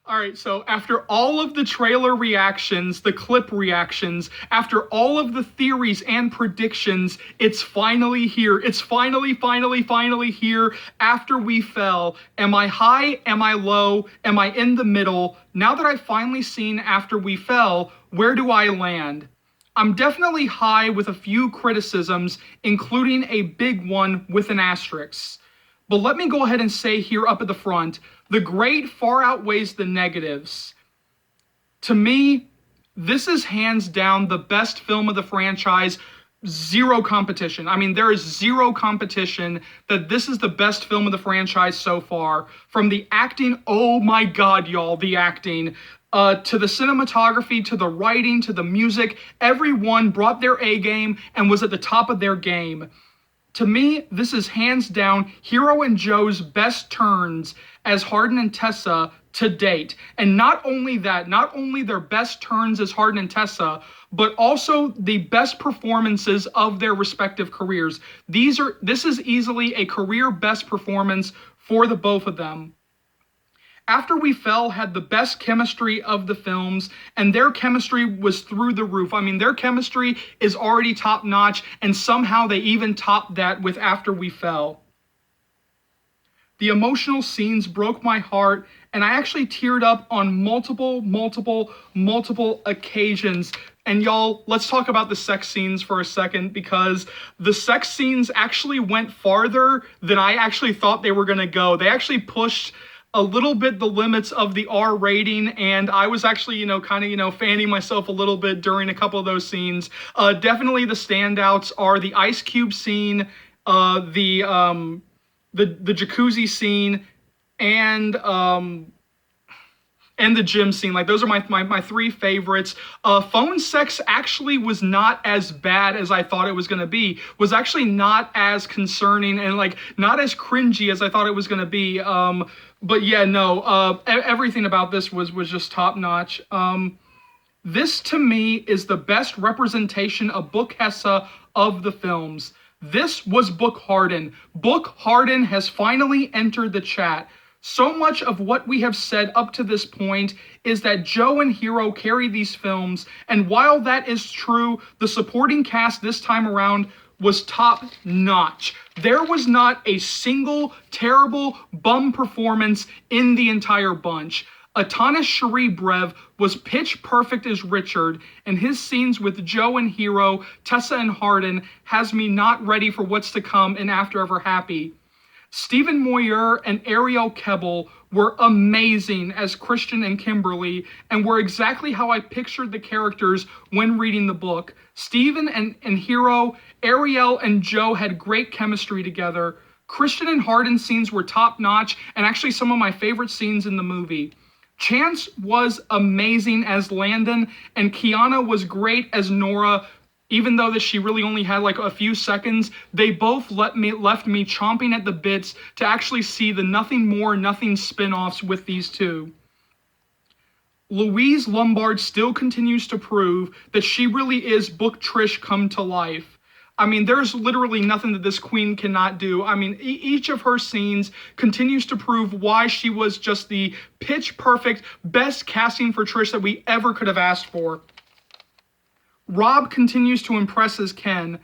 All right, so after all of the trailer reactions, the clip reactions, after all of the theories and predictions, it's finally here. It's finally here. After We Fell. Am I high? Am I low? Am I in the middle? Now that I've finally seen After We Fell, where do I land? I'm definitely high with a few criticisms, including a big one with an asterisk. But let me go ahead and say here up at the front, the great far outweighs the negatives. To me, this is hands down the best film of the franchise. Zero competition. I mean, there is zero competition that this is the best film of the franchise so far. From the acting, oh my god, y'all, the acting. To the cinematography, to the writing, to the music, everyone brought their A game and was at the top of their game. To me, this is hands down Hiro and Joe's best turns as Hardin and Tessa to date. And not only that, not only their best turns as Hardin and Tessa, but also the best performances of their respective careers. This is easily a career best performance for the both of them. After We Fell had the best chemistry of the films, and their chemistry was through the roof. I mean, their chemistry is already top notch, and somehow they even topped that with After We Fell. The emotional scenes broke my heart, and I actually teared up on multiple occasions. And y'all, let's talk about the sex scenes for a second, because the sex scenes actually went farther than I actually thought they were gonna go. They actually pushed a little bit the limits of the R rating, and I was actually, fanning myself a little bit during a couple of those scenes. Definitely the standouts are the Ice Cube scene, the jacuzzi scene, and the gym scene. Like, those are my three favorites. Phone sex actually was not as bad as I thought it was going to be. Was actually not as concerning and not as cringy as I thought it was going to be. But yeah, no, everything about this was just top notch. This to me is the best representation of Book Hesse of the films. This was Book Hardin. Book Hardin has finally entered the chat. So much of what we have said up to this point is that Joe and Hiro carry these films, and while that is true, the supporting cast this time around was top notch. There was not a single terrible bum performance in the entire bunch. Atanas Shari-Brev was pitch perfect as Richard, and his scenes with Joe and Hiro, Tessa and Hardin has me not ready for what's to come in After Ever Happy. Stephen Moyer and Ariel Kebbel were amazing as Christian and Kimberly, and were exactly how I pictured the characters when reading the book. Stephen and Hiro, Ariel and Joe had great chemistry together. Christian and Hardin scenes were top notch, and actually some of my favorite scenes in the movie. Chance was amazing as Landon, and Kiana was great as Nora. Even though that she really only had a few seconds, they both left me chomping at the bits to actually see the Nothing More, Nothing spin-offs with these two. Louise Lombard still continues to prove that she really is Book Trish come to life. I mean, there's literally nothing that this queen cannot do. I mean, each of her scenes continues to prove why she was just the pitch perfect best casting for Trish that we ever could have asked for. Rob continues to impress as Ken.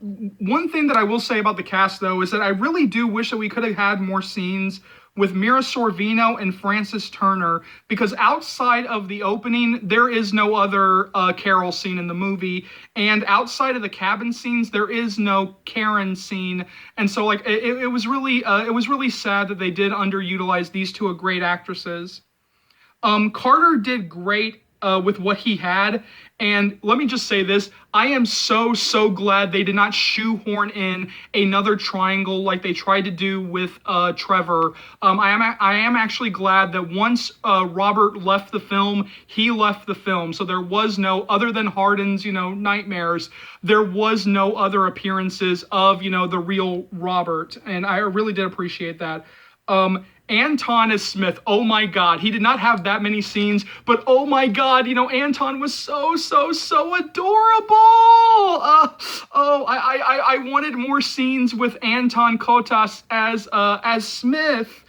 One thing that I will say about the cast, though, is that I really do wish that we could have had more scenes with Mira Sorvino and Frances Turner, because outside of the opening, there is no other Carol scene in the movie, and outside of the cabin scenes, there is no Karen scene, and so it was really sad that they did underutilize these two great actresses. Carter did great with what he had, and let me just say this, I am so glad they did not shoehorn in another triangle like they tried to do with Trevor. I am actually glad that once Robert left the film, he left the film, so there was no, other than Hardin's, nightmares, there was no other appearances of, the real Robert, and I really did appreciate that. Anton as Smith, oh my god, he did not have that many scenes, but oh my god, Anton was so adorable. I wanted more scenes with Anton Kotas as Smith.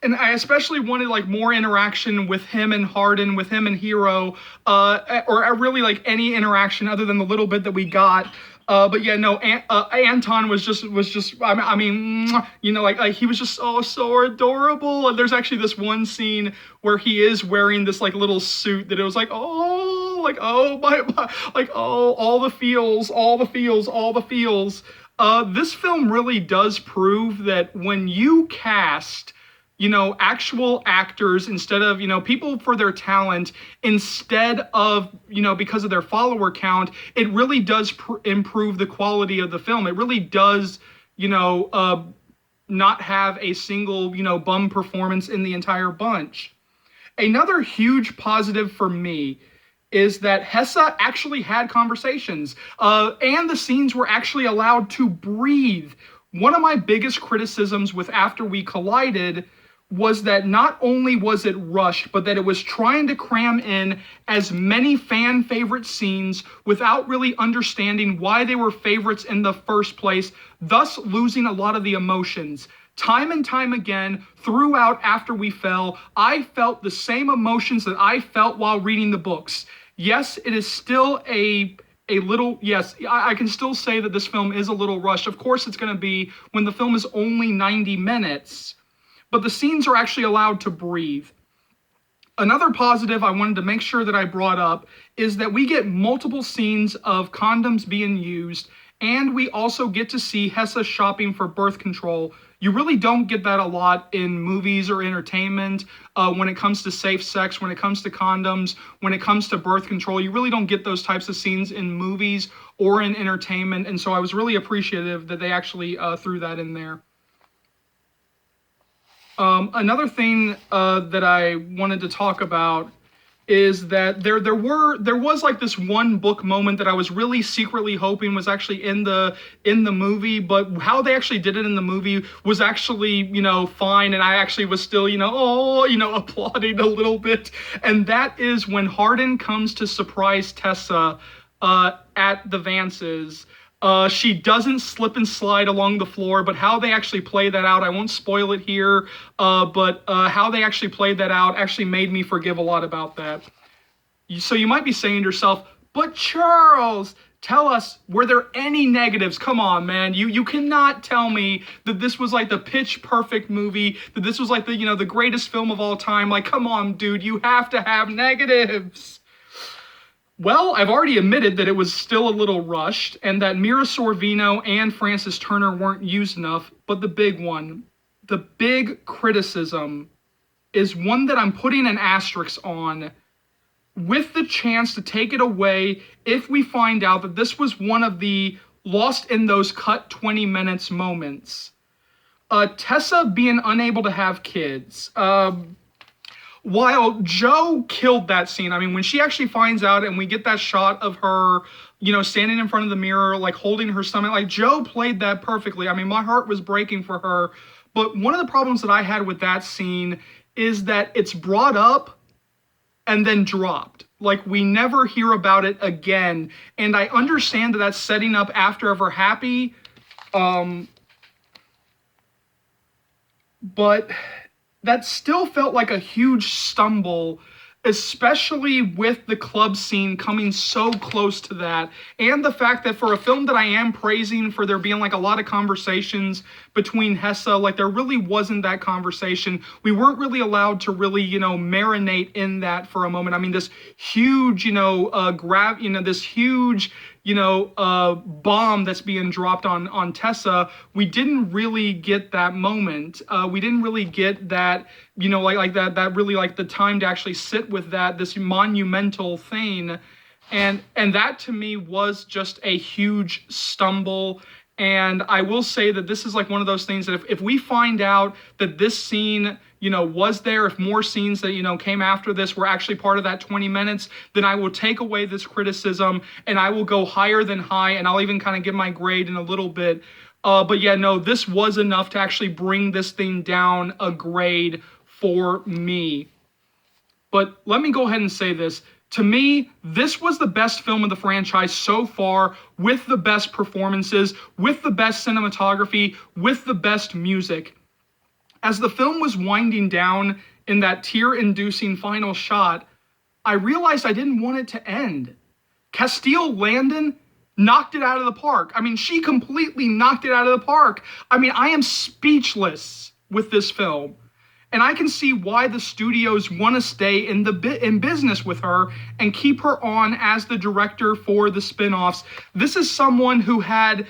and I especially wanted like more interaction with him and Hardin, with him and Hero, or really like any interaction other than the little bit that we got. But yeah, no, Anton was just. I mean, you know, like he was just so adorable. And there's actually this one scene where he is wearing this like little suit that it was like oh my, like oh all the feels, all the feels, all the feels. This film really does prove that when you cast, you know, actual actors instead of, you know, people for their talent instead of, you know, because of their follower count, it really does improve the quality of the film. It really does, you know, not have a single, you know, bum performance in the entire bunch. Another huge positive for me is that Hessa actually had conversations, and the scenes were actually allowed to breathe. One of my biggest criticisms with After We Collided was that not only was it rushed, but that it was trying to cram in as many fan favorite scenes without really understanding why they were favorites in the first place, thus losing a lot of the emotions. Time and time again, throughout After We Fell, I felt the same emotions that I felt while reading the books. Yes, it is still a little, yes, I can still say that this film is a little rushed. Of course it's going to be when the film is only 90 minutes, but the scenes are actually allowed to breathe. Another positive I wanted to make sure that I brought up is that we get multiple scenes of condoms being used, and we also get to see Hessa shopping for birth control. You really don't get that a lot in movies or entertainment when it comes to safe sex, when it comes to condoms, when it comes to birth control. You really don't get those types of scenes in movies or in entertainment, and so I was really appreciative that they actually threw that in there. Another thing that I wanted to talk about is that there was like this one book moment that I was really secretly hoping was actually in the movie, but how they actually did it in the movie was actually, you know, fine, and I actually was still, you know, applauding a little bit. And that is when Hardin comes to surprise Tessa at the Vances. She doesn't slip and slide along the floor, but how they actually play that out, I won't spoil it here, but how they actually played that out actually made me forgive a lot about that. So you might be saying to yourself, but Charles, tell us, were there any negatives? Come on, man. You cannot tell me that this was like the pitch perfect movie, that this was like the, you know, the greatest film of all time. Like, come on, dude, you have to have negatives. Well, I've already admitted that it was still a little rushed and that Mira Sorvino and Frances Turner weren't used enough, but the big one, the big criticism is one that I'm putting an asterisk on, with the chance to take it away if we find out that this was one of the lost in those cut 20 minutes moments. Tessa being unable to have kids. While Joe killed that scene, I mean, when she actually finds out and we get that shot of her, you know, standing in front of the mirror, like holding her stomach, like Joe played that perfectly. I mean, my heart was breaking for her. But one of the problems that I had with that scene is that it's brought up and then dropped. Like, we never hear about it again. And I understand that that's setting up After Ever Happy. But that still felt like a huge stumble, especially with the club scene coming so close to that, and the fact that for a film that I am praising for there being like a lot of conversations between Hessa, like there really wasn't that conversation. We weren't really allowed to really, you know, marinate in that for a moment. I mean, this huge, you know, this huge, you know, bomb that's being dropped on Tessa, we didn't really get that moment. We didn't really get that, you know, like that really like the time to actually sit with that, this monumental thing. And that to me was just a huge stumble. And I will say that this is like one of those things that if we find out that this scene, you know, was there, if more scenes that, you know, came after this were actually part of that 20 minutes, then I will take away this criticism and I will go higher than high, and I'll even kind of give my grade in a little bit. But yeah, no, this was enough to actually bring this thing down a grade for me. But let me go ahead and say this. To me, this was the best film of the franchise so far, with the best performances, with the best cinematography, with the best music. As the film was winding down in that tear-inducing final shot, I realized I didn't want it to end. Castile Landon knocked it out of the park. I mean, she completely knocked it out of the park. I mean, I am speechless with this film. And I can see why the studios want to stay in business with her and keep her on as the director for the spin-offs. This is someone who had,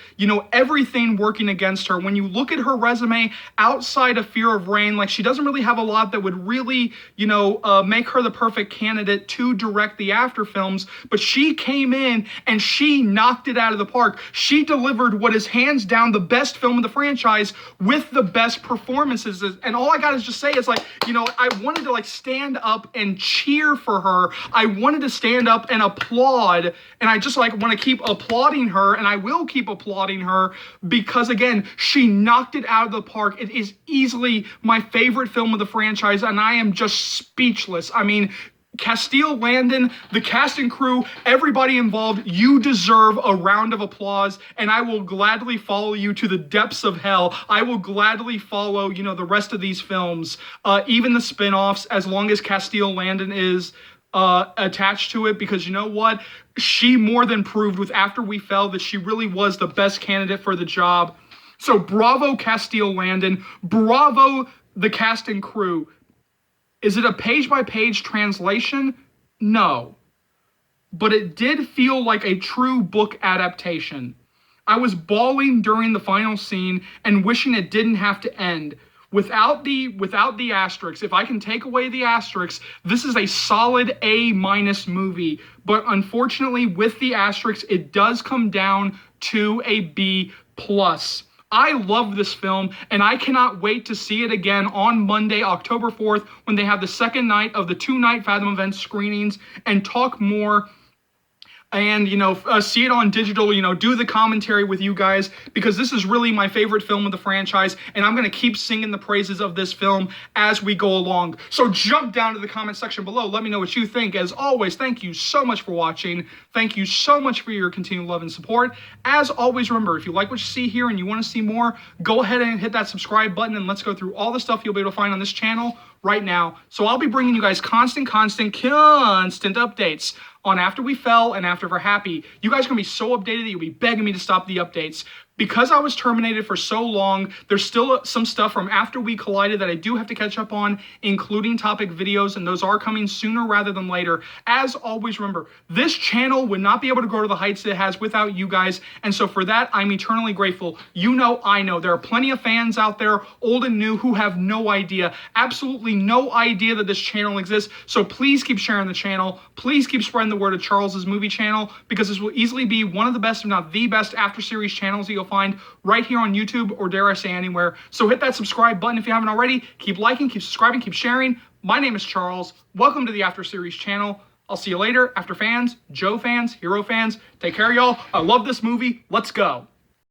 everything working against her. When you look at her resume outside of Fear of Rain, like, she doesn't really have a lot that would really, make her the perfect candidate to direct the after films. But she came in and she knocked it out of the park. She delivered what is hands down the best film of the franchise with the best performances. And all I got is just say is, like, I wanted to, like, stand up and cheer for her. I wanted to stand up and applaud, and I just, like, want to keep applauding her, and I will keep applauding her because, again, she knocked it out of the park. It is easily my favorite film of the franchise, and I am just speechless. I mean, Castile Landon, the cast and crew, everybody involved, you deserve a round of applause, and I will gladly follow you to the depths of hell. I will gladly follow, the rest of these films, even the spin-offs, as long as Castile Landon is attached to it, because you know what? She more than proved with After We Fell that she really was the best candidate for the job. So bravo, Castile Landon. Bravo, the cast and crew. Is it a page-by-page translation? No. But it did feel like a true book adaptation. I was bawling during the final scene and wishing it didn't have to end. Without the asterisks, if I can take away the asterisks, this is a solid A- movie. But unfortunately, with the asterisks, it does come down to a B+. I love this film, and I cannot wait to see it again on Monday, October 4th, when they have the second night of the 2-night Fathom Events screenings, and talk more and, see it on digital, do the commentary with you guys, because this is really my favorite film of the franchise, and I'm going to keep singing the praises of this film as we go along. So jump down to the comment section below. Let me know what you think. As always, thank you so much for watching. Thank you so much for your continued love and support. As always, remember, if you like what you see here and you want to see more, go ahead and hit that subscribe button, and let's go through all the stuff you'll be able to find on this channel right now. So I'll be bringing you guys constant updates on After We Fell and After We're Happy. You guys are going to be so updated that you'll be begging me to stop the updates. Because I was terminated for so long, there's still some stuff from After We Collided that I do have to catch up on, including topic videos, and those are coming sooner rather than later. As always, remember, this channel would not be able to go to the heights that it has without you guys, and so for that, I'm eternally grateful. I know, there are plenty of fans out there, old and new, who have no idea, absolutely no idea that this channel exists, so please keep sharing the channel. Please keep spreading the word of Charles's movie channel, because this will easily be one of the best, if not the best, after series channels that you'll find right here on YouTube, or dare I say anywhere. So hit that subscribe button if you haven't already. Keep liking, keep subscribing, keep sharing. My name is Charles. Welcome to the After Series channel. I'll see you later. After fans, Joe fans, Hero fans, take care, y'all. I love this movie. Let's go.